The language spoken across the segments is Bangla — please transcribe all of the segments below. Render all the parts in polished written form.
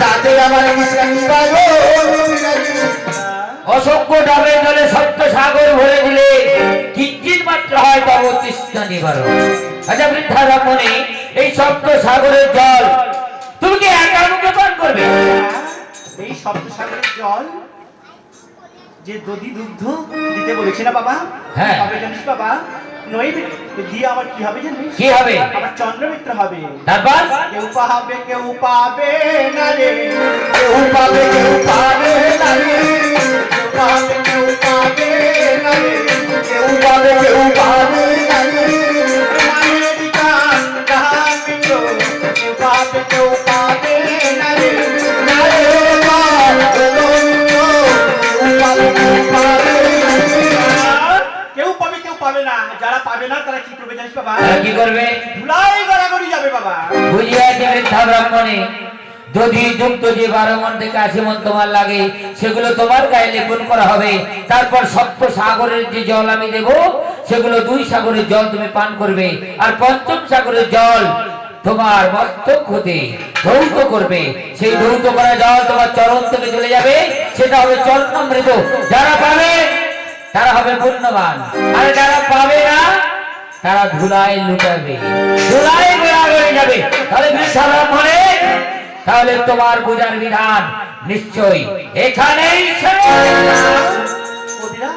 তাতে আমার অসংখ্য ডাবের জলে সপ্ত সাগর ভরে দিলে কিঞ্চিত মাত্র হয় তব তৃষ্ণা নিবারণ। আচ্ছা বৃদ্ধা রমণী, এই সপ্ত সাগরের জল তুমি কি একা মুখে পান করবে? এই সপ্ত সাগরের জল যে দধি দুগ্ধ দিতে বলেছে না বাবা, হ্যাঁ তবে জানিস বাবা, নই দিয়ে আমার কি হবে জানিস? কি হবে? আমার চন্দ্রমিত্র হবে। তারপর কেউ পাবে কেউ পাবে না রে, কেউ পাবে কেউ পাবে না রে, কেউ পাবে কেউ পাবে না রে, কেউ পাবে কেউ পাবে না রে, মায়ের বিধান যাহা মিত্র, কেউ পাবে কেউ পাবে না রে, না রে বাবা, কেউ পাবে কেউ পাবে না রে। কেউ পাবে কেউ পাবে না। যারা পাবে না তারা কি করবে জানিস বাবা? তারা কি করবে? ধুলাই গড়াগড়ি যাবে বাবা। বুঝিয়াছে বৃদ্ধা ব্রাহ্মণী, যদি যুক্ত যে 12 মণ থেকে 80 মণ তোমার লাগে সেগুলো তোমার গায়ে লেপন করা হবে। তারপর সপ্ত সাগরের যে জল আমি দেব সেগুলো 2 সাগরের জল তুমি পান করবে। আর পঞ্চম সাগরের জল তোমার মস্তক হতে ধৌত করবে। সেই ধৌত করা জল তোমার চরণ থেকে চলে যাবে, সেটা হবে চরণামৃত। যারা পাবে তারা হবে পুণ্যবান, আর যারা পাবে না তারা ধুলায় লুটাবে, ধুলায় গড়াগড়ে যাবে। তাহলে বৃদ্ধা ব্রাহ্মণে, তাহলে তোমার পূজার বিধান নিশ্চয়ই এখানেই শেষ। ওদিরা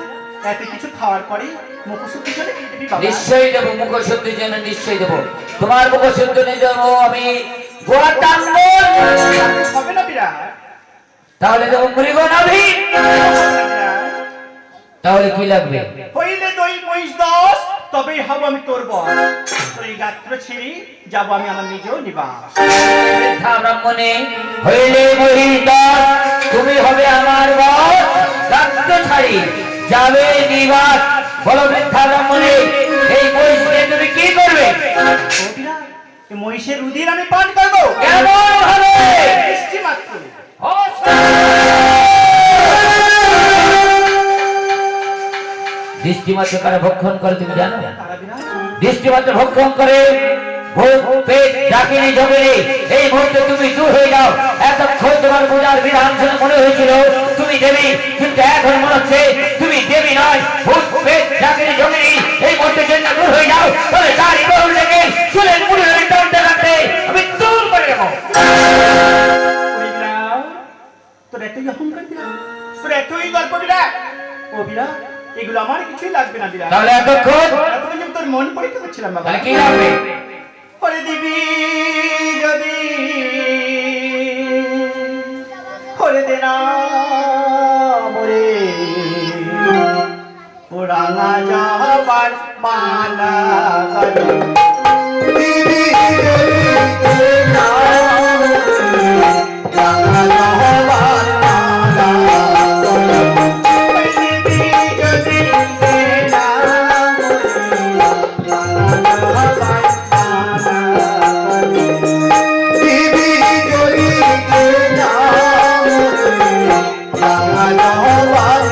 এত কিছু খাওয়ার পরে মুখশুদ্ধি করে কি দিবি বাবা? নিশ্চয়ই দেবো, মুখশুদ্ধির জন্য নিশ্চয়ই দেবো। তোমার মুখশুদ্ধি নিয়ে দেবো আমি গোয়াটাঙ্গল, হবে না বিরা? তাহলে দেবো মৃগনাভি। তাহলে কি লাগবে? হইলে দই মহিষ 10, তবেই হব আমি তোর বর। তোর এই গাত্র ছেড়ে যাবো আমি আমার নিজ নিবাস। বৃদ্ধা ব্রাহ্মণে, হইলে মহিষদল, তুমি হবে আমার বর, রাজ্য ছাড়ি যাবে নিবাস। বলো বৃদ্ধা ব্রাহ্মণে, এই মহিষকে তুমি কি করবে? ওদিরা এই মহিষের উদির আমি পান করবো। কেমন হবে? বৃষ্টি মাত্র। দৃষ্টিমাত্র কারা ভক্ষণ করে তুমি জানো? তারা বিরা দৃষ্টিমাত্র ভক্ষণ করে ভূত পেট ডাকিনি জমিনি। এই মুহূর্তে তুমি দূর হয়ে যাও। এতক্ষণ তোমার পূজার বিধান শুনে মনে হয়েছিল তুমি দেবী, কিন্তু এখন মনে হচ্ছে তুমি দেবী নয়, ভূত পেট ডাকিনি জমিনি। এই মুহূর্তে জন্য দূর হয়ে যাও, তবে দাড়ি বহু লেগে চুলের মুড়ি টানতে টানতে আমি দূর করে দেবো। ওদিরা তোর এতই অহংকার বিরা, তোর এতই গল্প বিরা। ও বিরা, এগুলো আমার কিছুই লাগবে না বিরা। তাহলে এতক্ষণ এতক্ষণ যে তোর মন পরীক্ষা করছিলাম বাবা। তাহলে কি লাগবে? করে দিবি যদি করে দে না মরে, পুরানা যাবার মালা করে দিবি যদি দে না মরে, পুরানা যাবার মালা করে দিবি যদি দে না মরে, পুরানা যাবার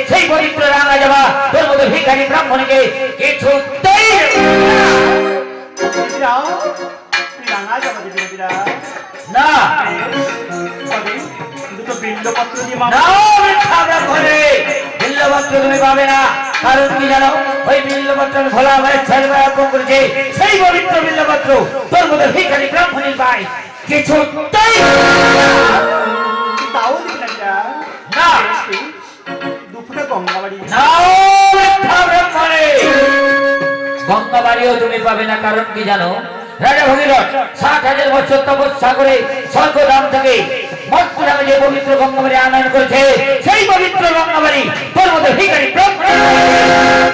সেই পবিত্র রাঙা জামা তোর মতো ভিখারি ব্রাহ্মণকে কিছুতেই রাঙা যাবা দিবি বিরা না। দুটো বিল্লপত্র দিয়ে না বৃদ্ধা ব্রাহ্মণে, বিল্ল বিল্লপত্র তুমি পাবে না। কারণ কি জানো, ওই বিল্লপত্র ভোলা ভাই ছেলেরা অর্পণ করেছে, সেই পবিত্র বিল্লপত্র তোর মতো ভিখারি ব্রাহ্মণের ভাই কিছুতেই তাও দিবি না বিরা? না। দুপুরে গঙ্গাবাড়ি নাও মিথ্যা ব্রাহ্মণে। গঙ্গাবাড়িও তুমি পাবে না। কারণ কি জানো, রাজা ভগীরথ 60,000 বছর তপস্যা করে স্বর্গধাম থেকে মথুরামে যে পবিত্র গঙ্গাবাড়ি আনয়ন করেছে, সেই পবিত্র গঙ্গাবাড়ি তোর মতো ভিখারি ব্রাহ্মণ,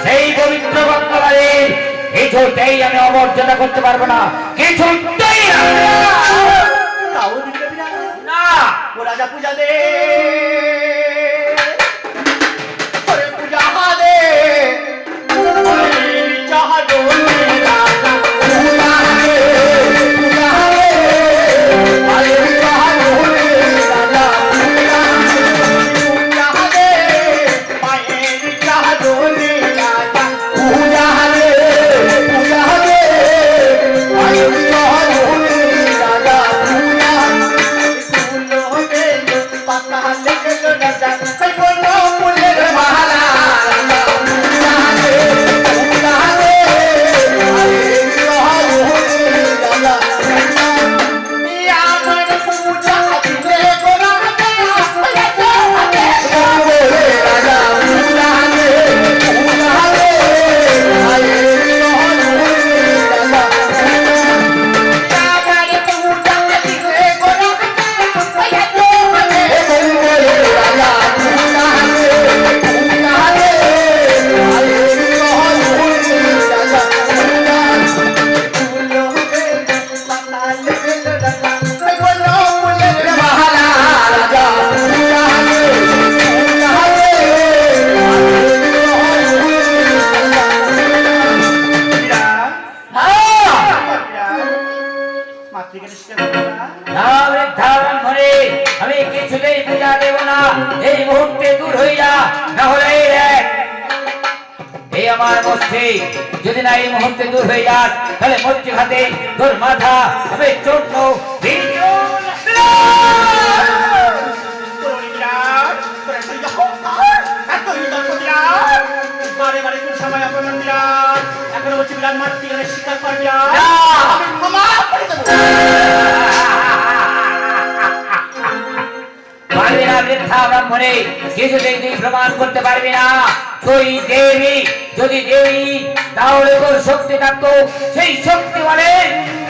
সেই পবিত্র গঙ্গাবাড়ি কিছুতেই আমি অমর্যাদা করতে পারবো না, কিছুতেই না। তাও দিবি না বিরা? না। ও রাজা পূজা দে, ওরে পূজা দে, ওরে চাহা দো রাজা পূজা দে, পূজা দে, আরে চাহা দো রাজা পূজা দে, পূজা দে, মায়ের চাহা দো রাজা পূজা দে, পূজা দে, আরে চাহা দো রাজা পূজা দে, পাতা লেগে রাজা সেই বলো ফুলের মালা রাজা পূজা দে, পূজা দে, আরে চাহা দো রাজা পূজা দে, আমার পূজা দিলে গোরা দে, রাজা দে, রাজা পূজা দে, পূজা দে, আরে চাহা দো রাজা আমি কিছুতেই পূজা দেব না। এই মুহূর্তে দূর হয়ে যা, না হলে এই দেখ, এই আমার মধ্যে যদি না এই মুহূর্তে দূর হয়ে যাস, তাহলে মধ্যে হাতে তোর মাথা হবে চূর্ণ এখনো বলছি বিরাট মাতৃ স্বীকার করবি না, না। আমি ক্ষমা করে দেবো। পারবি না মিথ্যা ব্রাহ্মণে, কিছুতেই তুই প্রমাণ করতে পারবি না। তুই দেবী, যদি দেবী তাহলে তোর শক্তি থাকতো, সেই শক্তি বলে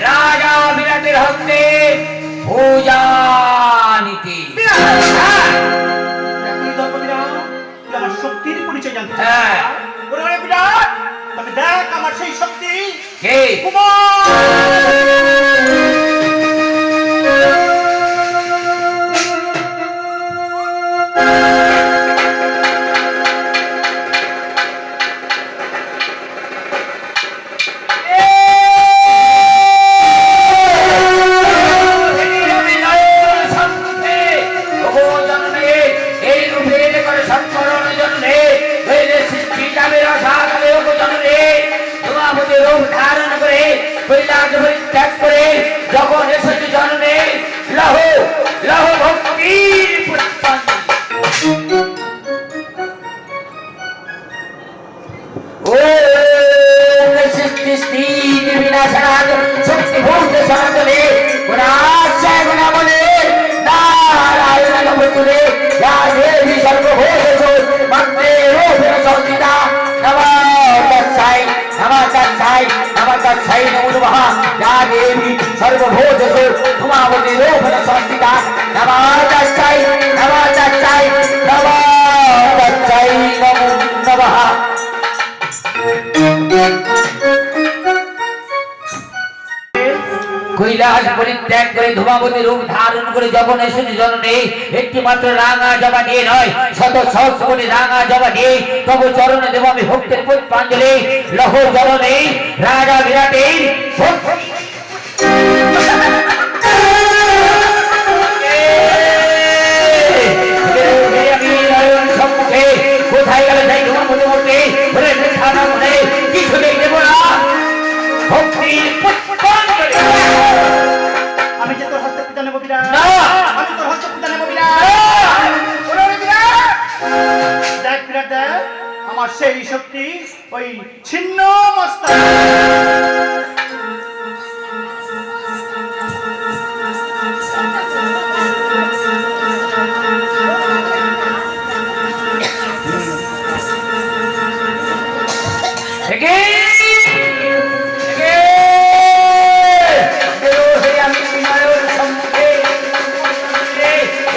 রাজা বিরাটের হস্তে পূজা নিতে। হ্যাঁ। তুই দর্প বিরাট, তুই আমার শক্তির পরিচয় জানতে চাস? হ্যাঁ। ওরে ওরে বিরাট, তবে দেখ আমার সেই শক্তি। কে? ত্যাগ করে যখন এসেছে জন্মে, লহ লহ ভক্তির পুষ্পাঞ্জলি। ওম সৃষ্টি স্থিতি বিনাশনায় শক্তিভূত সনাতনে গুণাশ্রয় গুণাবলে নারায়ণ নমস্তুতে যা দেবী সর্বভূতেষু মন্ত্রে রূপেণ সংস্থিতা। নমঃ তস্मै নমঃ তস্मै নমঃ তস্मै নমো নমঃ। যা দেবী সর্বভূতেষু ধূমাবতী রূপেণ সংস্থিতা। নমঃ তস্मै নমঃ তস্मै নমঃ তস্मै নমো নমঃ। কৈলাস পরিত্যাগ করে ধূমাবতী রূপ ধারণ করে যখন এসেছে জননে, একটি মাত্র রাঙা জবা দিয়ে নয়, শত সহস্র কোটি রাঙা জবা দিয়ে তবু চরণে দেব আমি ভক্তের পুষ্পাঞ্জলি। লহ জননে রাজা বিরাটের সম্মুখে কোথায় গেলে যাই তোমার মধ্যে মধ্যে বলে খানা মনে কিছু নেই দেব না। ভক্তির পুষ্পাঞ্জলি। আমি যে তোর হস্তে পূজা নেব বিরাট, না। আমি তোর হস্তে পূজা নেব বিরাট। ওরে ওরে বিরাট, দেখ বিরাট দেখ, সেই শক্তি ওই ছিন্ন মস্তক।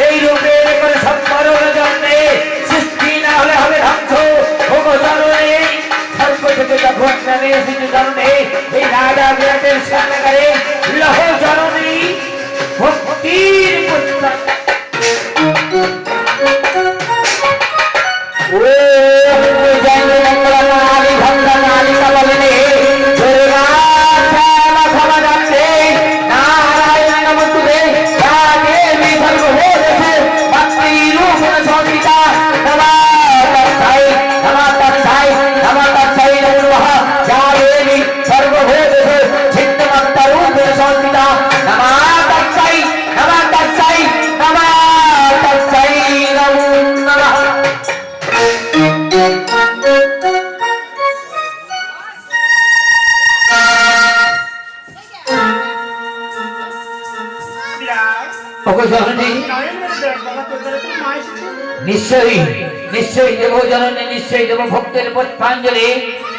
এই রূপে সম্পর্ক জন্মে সৃষ্টি না হলে হবে ধ্বংস। স্বর্গ থেকে যখন নামে এসেছে জন্মে এই রাজা বিরাটের সামনে লহ জননী ভক্তির পুস্তক। নিশ্চয়ই নিশ্চয়ই দেব জননী, নিশ্চয়ই দেব ভক্তের পুষ্পাঞ্জলি।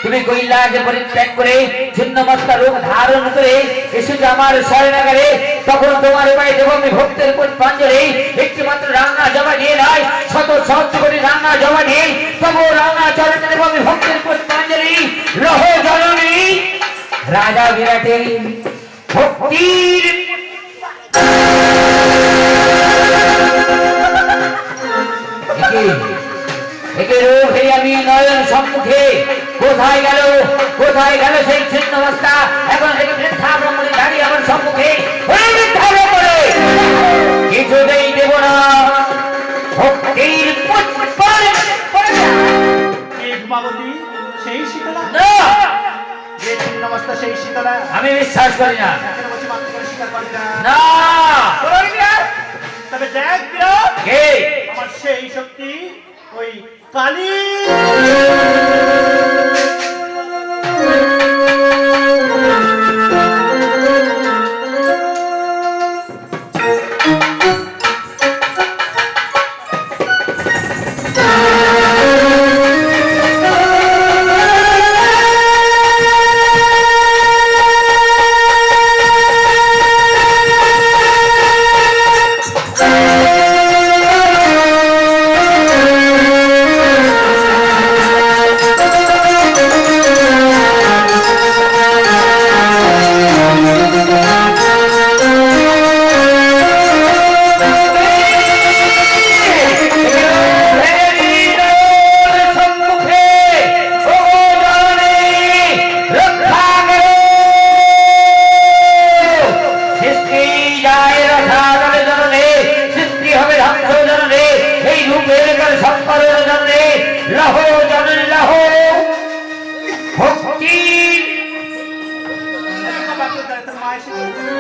তুমি কৈলাসে পরিত্যাগ করে ছিন্নমস্তা রূপ ধারণ করে এসেছো আমার শরণাগারে, তখন তোমার উপায় দেব আমি ভক্তের পুষ্পাঞ্জলি। একটি মাত্র রাঙা জমা দিয়ে নয়, শত সহস্র কোটি রাঙা জমা দিয়ে তবু রাঙা চরণে দেব আমি ভক্তের পুষ্পাঞ্জলি। লহ জননী রাজা বিরাটের ভক্তির আমি নয়ন সম্মুখে কোথায় গেল কোথায় গেল সেই ছিন্ন অবস্থা? এখন থেকে বৃদ্ধা ব্রহ্মণী দাঁড়িয়ে আমার সম্মুখে বৃদ্ধা ব্রহ্মণী কিছুতেই দেব না ভক্তির সেই শীতলা সেই শীতলা আমি বিশ্বাস করি না। না তবে দেখ আমার সেই শক্তি ওই কালী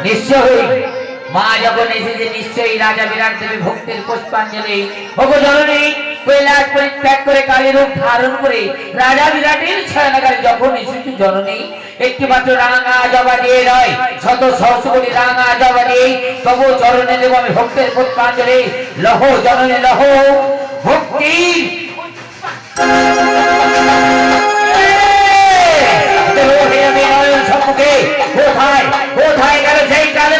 নিশ্চয়ই মা যখন এসেছে নিশ্চয়ই রাজা বিরাট দেবী ভক্তের পুষ্পাঞ্জলি। ওগো জননী কৈলাস পরিত্যাগ করে কালী রূপ ধারণ করে রাজা বিরাটের শয়নাগারে যখন এসেছে জননী একটি মাত্র রাঙা জবা দিয়ে নয়, শত সহস্র কোটি রাঙা জবা দিয়ে তবু চরণে দেব আমি ভক্তের পুষ্পাঞ্জলি। লহ জননী লহ ভক্তি সম্মুখে কোথায় কোথায় গেল সেই কালে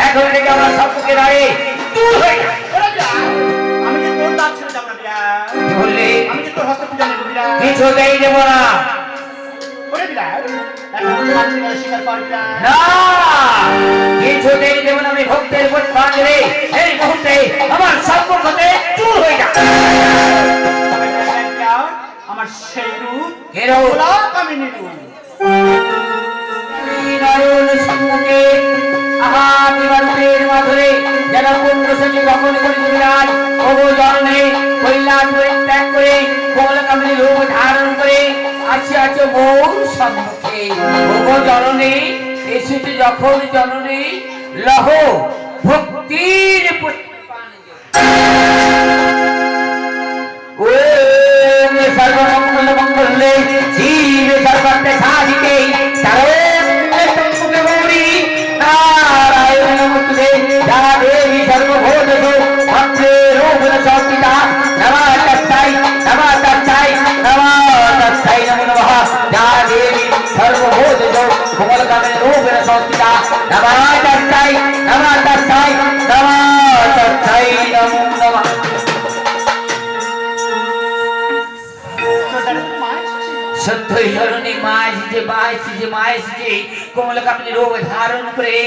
এখন থেকে আমার সম্মুখে দাঁড়িয়ে দূর হয়ে বললে কিছুতেই দেব না। কিছুতেই দেব না আমি ভক্তের পুষ্পাঞ্জলি। এই মুহূর্তে আমার সম্মুখ হতে দূর হয়ে যা। আমার সেই রূপ কামিনী রূপ সম্মুখে মাধুরে যেন কুণ্ড সচিব বহন করে বিরাট ওগো জননী কৈলাস পরিত্যাগ করে কোমল কামিনী রূপ ধারণ করে আসিয়াছো মোর সম্মুখে। ওগো জননী এসেছে যখন জননী লহ ভক্তির পুষ্পাঞ্জলি। ওই জননী মা এসেছে কমলা কামিনী রূপ ধারণ করে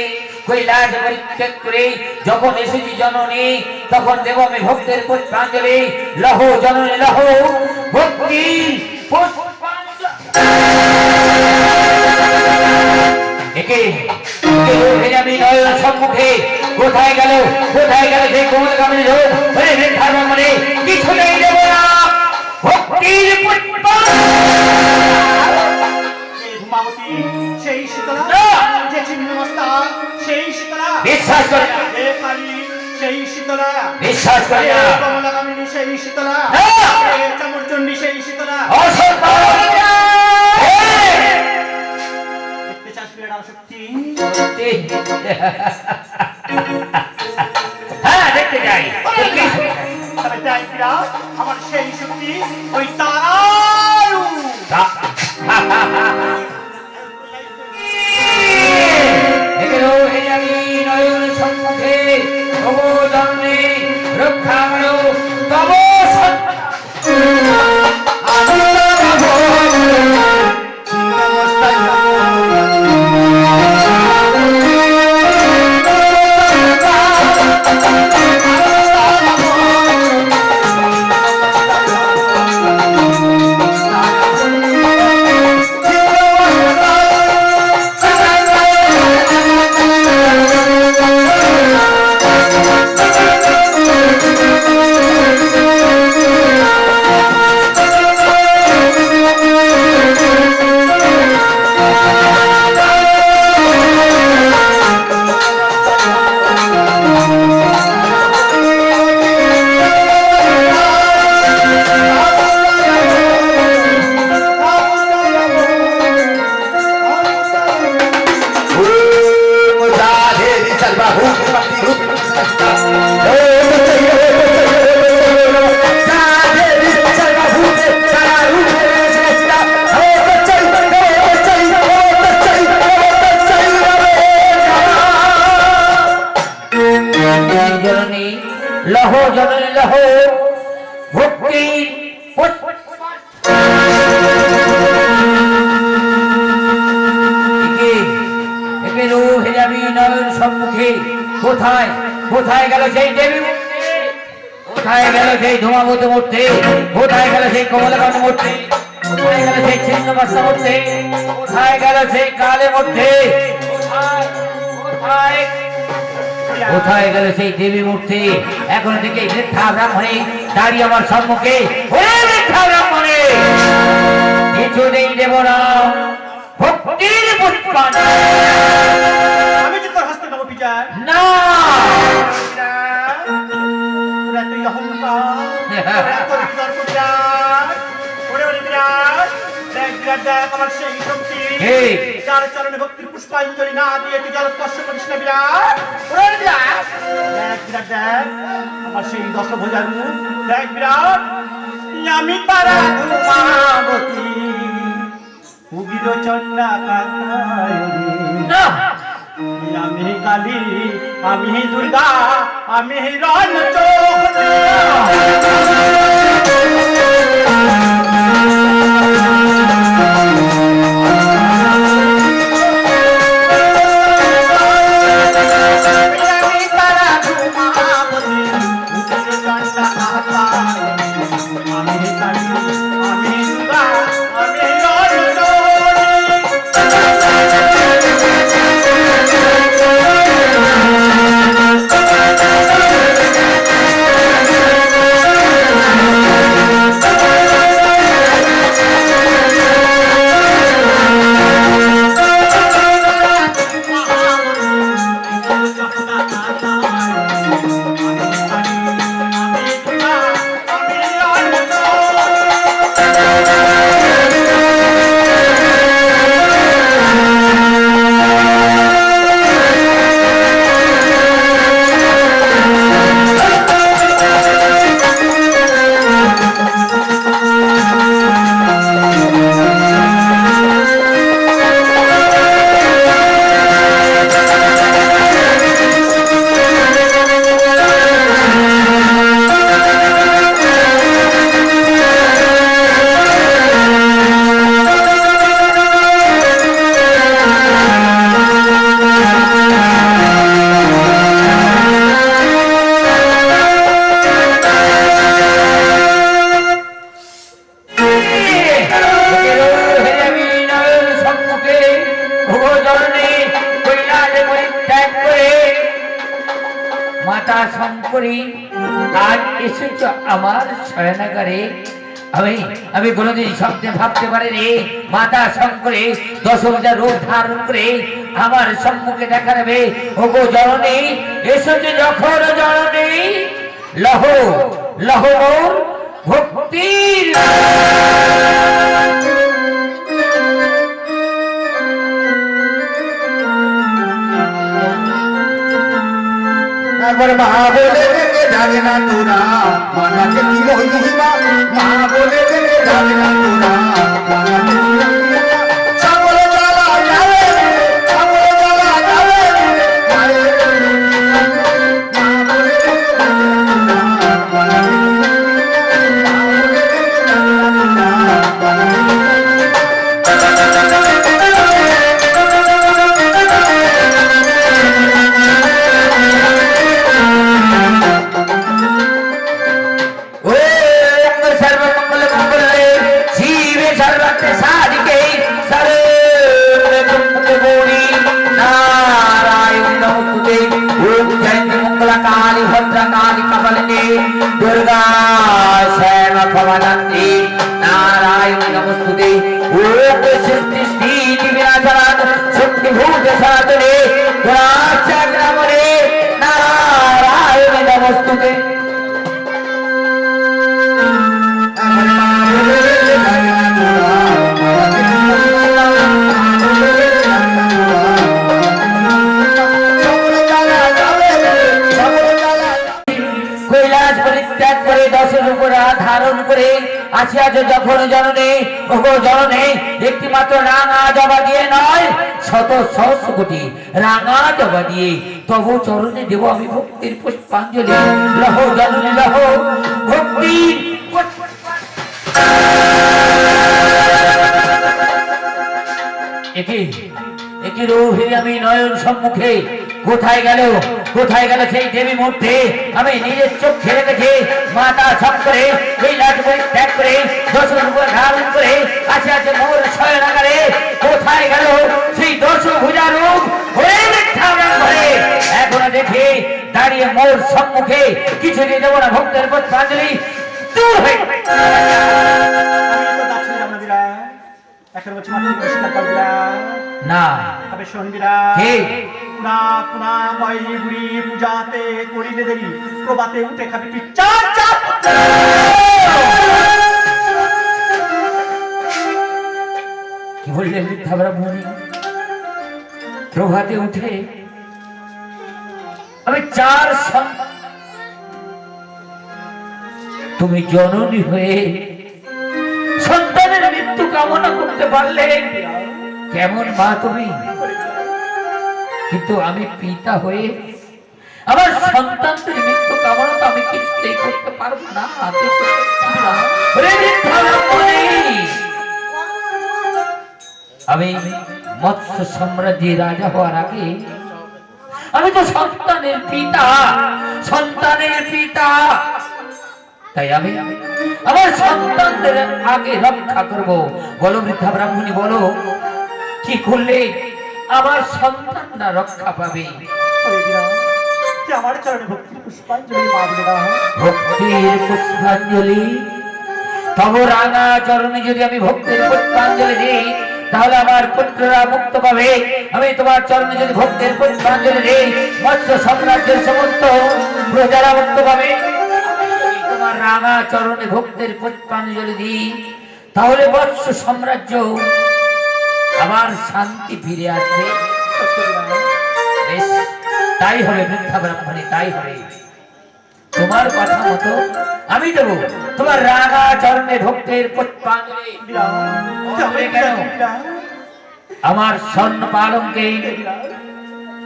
কৈলাস পরিত্যাগ করে যখন এসেছি জননী, তখন দেব আমি ভক্তের পুষ্পাঞ্জলি। লহ জননী লহ ভক্তি সম্মুখে কোথায় গেল সেই কমলা কামিনী রূপ ধারণ মানে কিছু নেই দেব না ভক্তির পুষ্প। সেই শীতলা, যে ছিন্নমস্তা সেই শীতলা, বিশ্বাস করে না, হে কালী সেই শীতলা, বিশ্বাস করে না, কমলা কামিনী সেই শীতলা, হে চামুরচণ্ডী সেই শীতলা। দেখতে চাস বিরাট শক্তি? হ্যাঁ দেখতে যাই। তবে তাই বিরাট আমার সেই শক্তি ওই তারায়ু। সম্মুখে রক্ষা করো তব লহ জননী লহ ভক্তি সম্মুখে কোথায় গেল সেই দেবী মূর্তি, কোথায় গেল সেই ধূমাবতী মূর্তি, কোথায় গেল সেই কমলাকান্ত মূর্তি, কোথায় গেল সেই ছিন্নমস্তা মূর্তি, কোথায় গেল সেই কালী মূর্তি, কোথায় গেল সেই দেবী মূর্তি? এখন থেকে বৃদ্ধা ব্রাহ্মণী দাঁড়িয়ে আমার সম্মুখে, বৃদ্ধা ব্রাহ্মণী কিছু নেই দেব না ভক্তির পুষ্পাঞ্জলি। আমি যে তোর হস্তে দেবো বিজয় না, তুই অহংকার তোর বিতর্ক বিরাট, ওরে ওরে বিরাট, দেখ বিরাট দেখ আমার সেই শক্তি, যার চরণে ভক্তির পুষ্পাঞ্জলি না দিয়ে তুই জল স্পর্শ করিস না বিরাট, ওরে ওরে বিরাট, দেখ বিরাট দেখ আমার সেই দশভুজার মুখ, দেখ বিরাট আমি তারা ধূমাবতী উগির চন্ডা কাকায়নি, আমি কালী আমি দুর্গা আমি রণচণ্ডী। মাতা শঙ্করী আজ এসেছ আমার শয়নাগারে। আমি কোনোদিন স্বপ্নে ভাবতে পারিনি মাতা শঙ্করী 10,000 রূপ ধারণ করে আমার সম্মুখে দেখা দেবে। ওগো জননী, এসেছে যখন জননী, লহ লহ মোর ভক্তির একবার মা বলে ডেকে যাবে না তোরা, মানাকে কি মহিমা। মা বলে ডেকে যাবে না তোরা, মানাকে কি মহিমা। সকল জ্বালা যাবে, সকল জ্বালা যাবে, মায়ের মা বলে ডেকে যাবে না তোরা, মানাকে কি মহিমা। মা বলে ডেকে যাবে না তোরা, মানাকে কি মহিমা। दुर्गा श्याम भवनंती नारायण नमस्तुते। ओम सृष्टि स्थिति विनाशनाथ शक्ति भूत साधने गुणाचक्रमणे नारायण नमस्तुते। ধারণ করে আসিয়াছে যখন জননী, ওগো জননী, একটি মাত্র রাঙা জবা দিয়ে নয়, শত সহস্র কোটি রাঙা জবা দিয়ে তবু চরণে দেব আমি ভক্তির পুষ্পাঞ্জলি। লহ জননী লহ ভক্তির একই রোহিণী আমি নয়ন সম্মুখে কোথায় গেল সেই দেবী মূর্তি আমি নিজের চোখে রেখেছি। মাতা শঙ্করে এই লাট ত্যাগ করে 10 রূপ ধারণ করে আসিয়াছে মোর শয়নাগারে। কোথায় গেল সেই 10 ভুজা রূপ হয়ে মিথ্যা ব্রহ্মে। এখনো দেখি দাঁড়িয়ে মোর সম্মুখে, কিছু দিয়ে দেবো না ভক্তের পুষ্পাঞ্জলি। দূর হয়ে আমি তো যাচ্ছিলাম না বিরাট, এখন বলছি মাত্র নমস্কার করবিরা না তবে শোনবিরা। কে পুনা পুনা কই বুড়ি পূজাতে করিলে দেরি, প্রভাতে উঠে খাবি তুই চার চার। কি বললে মিথ্যা ব্রাহ্মণী? প্রভাতে উঠে আমি 4 সন্তান, তুমি জননী হয়ে সন্তানের মৃত্যু কামনা করতে পারলে কেমন মা তুমি? কিন্তু আমি পিতা হয়ে আমার সন্তানদের মৃত্যু কামনা তো আমি কিছুতেই করতে পারবো না। আমি মৎস্য সাম্রাজ্যের রাজা হওয়ার আগে আমি তো সন্তানের পিতা, তাই আমি আমার সন্তানদের আগে রক্ষা করব। বলো বৃদ্ধা ব্রাহ্মণী, বলো কি করলে আমার সন্তানরা রক্ষা পাবে? আমার চরণে ভক্তির পুষ্পাঞ্জলি মা বলে দাও। ভক্তির পুষ্পাঞ্জলি? তব রাঙা চরণে যদি আমি ভক্তির পুষ্পাঞ্জলি দিই তাহলে আমার পুত্ররা মুক্ত পাবে। আমি তোমার চরণে যদি ভক্তির পুষ্পাঞ্জলি দিই মৎস্য সাম্রাজ্যের সমস্ত প্রজারা মুক্ত পাবে। তোমার রাঙা চরণে ভক্তির পুষ্পাঞ্জলি দিই তাহলে মৎস্য সাম্রাজ্য আবার শান্তি ফিরে আসবে। বেশ, তাই হবে বৃদ্ধা ব্রাহ্মণী, তাই হবে। তোমার কথা মতো আমি দেব তোমার রাঙা চরণে ভক্তির পুষ্পাঞ্জলি। কেন আমার স্বর্ণ পালঙ্কে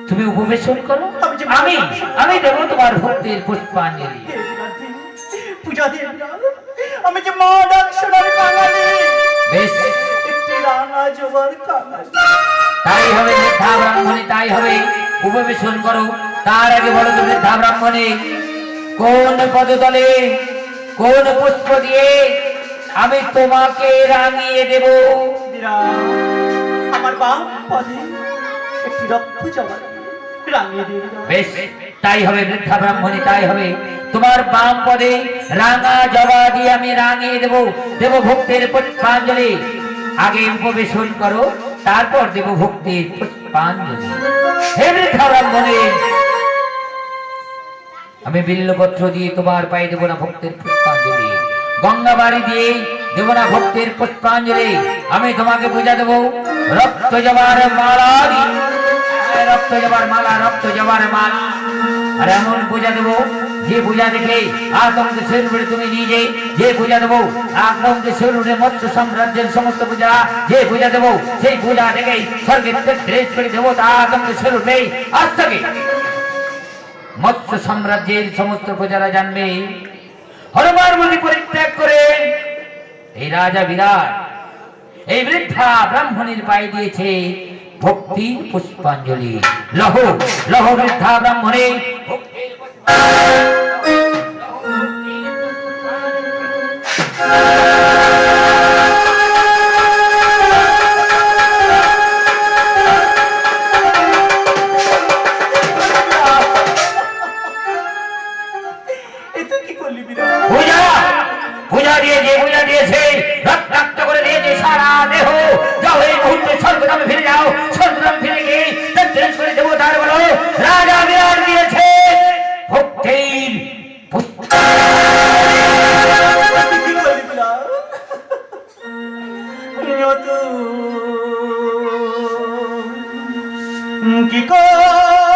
তুমি উপবেশন করো, আমি দেব তোমার ভক্তির পুষ্পাঞ্জলি। পূজা দিয়ে আমি যে মা ডাক শোনার বাঙালি। বেশ, একটি রাঙা জবার কাঙালি। তাই হবে বৃদ্ধা ব্রাহ্মণী, তাই হবে। উপবেশন করো। তার আগে বলো তো বৃদ্ধা ব্রাহ্মণী, কোন পদতলে কোন পুষ্প দিয়ে আমি তোমাকে রাঙিয়ে দেব? আমার বাম পদে একটি রক্ত জবা রাঙিয়ে দিয়ে। বেশ, তাই হবে বৃদ্ধা ব্রাহ্মণী, তাই হবে। তোমার বাম পদে রাঙা জবা দিয়ে আমি রাঙিয়ে দেব ভক্তের পুষ্পাঞ্জলি। আগে উপবেশন করো, তারপর দেব ভক্তির পুষ্পাঞ্জলি। হে বৃদ্ধা ব্রাহ্মণী, আমি বিল্লপত্র দিয়ে তোমার পায়ে দেব না ভক্তের পুষ্পাঞ্জলি, গঙ্গা বাড়ি দিয়ে দেব না ভক্তের পুষ্পাঞ্জলি। আমি তোমাকে পূজা দেব রক্ত জবার মালা দিয়ে, রক্ত জবার মালা, রক্ত জবার মালা। আর এমন পূজা দেব যে পূজা দেখে আতঙ্ক সেরুড়ে তুমি নিজে, যে পূজা দেবো আতঙ্ক সেরুড়ে মৎস্য সাম্রাজ্যের সমস্ত পূজা, যে পূজা দেবো সেই পূজা দেখে স্বর্গের ড্রেস করে দেবো তা আতঙ্ক সেরুড়ে। আজ থেকে মৎস্য সাম্রাজ্যের সমস্ত প্রজারা জানবে হরবার মনি পরিত্যাগ করে এই রাজা বিরাট এই বৃদ্ধা ব্রাহ্মণীর পায়ে দিয়েছে ভক্তি পুষ্পাঞ্জলি। লহ লহ বৃদ্ধা ব্রাহ্মণী ভক্তির এটা কি করলি বিরাট? পূজা পূজা দিয়েছে, পূজা দিয়েছে, রক্তাক্ত করে দিয়েছে সারা দেহ। যাও এই মুহূর্তে স্বর্গধামে ফিরে যাও, স্বর্গধামে ফিরে গিয়ে ড্রেস করে দেবো। তার বলো রাজা বিরাট দিয়েছে ভক্তির কি করলি বিরাট? নতুন কি কর